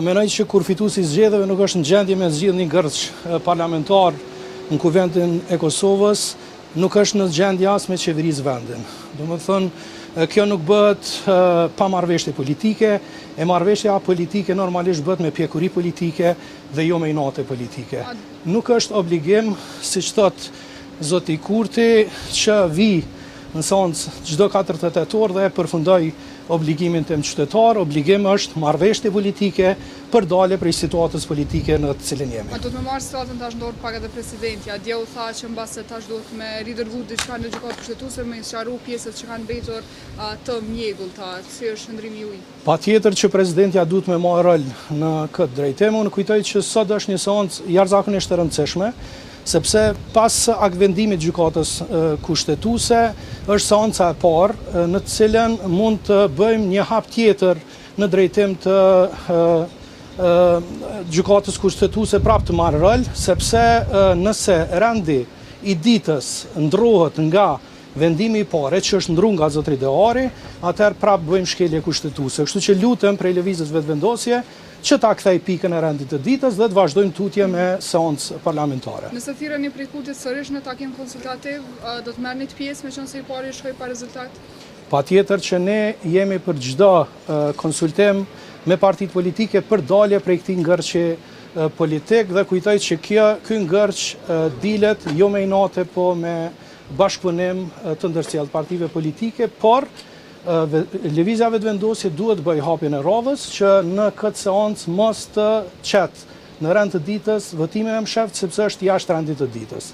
menoj që kur fituesi i zgjedhjeve nuk është në gjendje me zgjidh një gërç parlamentar në Kuvendin e Kosovës, nuk është në gjendje as me qeverisë vendin. Domethënë, kjo nuk bëhet pa marrëveshje politike, e marrëveshja politike normalisht bëhet me pjekuri politike dhe jo me inate politike. Nuk është obligim, siç thot zoti Kurti, që vi në seancë çdo 4 tetor dhe e përfundoj obligimin tim qytetar. Obligim është marrëveshje politike për dalje prej situatës politike në të cilën jemi. A do të më marrë situatën tash ndorë pak edhe presidenti. Dje u tha që mbase tash duhet me ridërvu diçka në gjykatë kushtetuese me sqaru pjesët që kanë mbetur të mjegullta. Si është qëndrimi juaj? Patjetër që presidentja duhet me marrë rol në këtë drejtim. Unë kujtoj që sot është një seancë jashtëzakonisht e rëndësishme, sepse pas aktvendimit gjykatës kushtetuese është seanca e parë në të cilën mund të bëjmë një hap tjetër në drejtim të gjykatës kushtetuese prapë të marrë rol, sepse nëse rendi i ditës ndrohet nga vendimi i parë, që është ndruar nga zotëri Deari, atëherë prapë bëjmë shkelje kushtetuese. Kështu që lutem prej lëvizjes vetëvendosje që ta kthej pikën e rendit të ditës dhe të vazhdojmë tutje me seancë parlamentare. Nëse thirreni prej Kurtit sërish në takim konsultativ, do të merrni pjesë meqense i pari shkoi pa rezultat? Patjetër që ne jemi për çdo konsultim me partitë politike për dalje prej këtij ngërçi politik dhe kujtoj që ky ngërç dilet jo me inate, po me bashkëpunim të ndërcjellë partive politike, por lëvizja vetëvendosje duhet bëj hapjen e radhës që në këtë seancë mos të qet në rend të ditës votimin e msheft, sepse është jashtë rendit të ditës.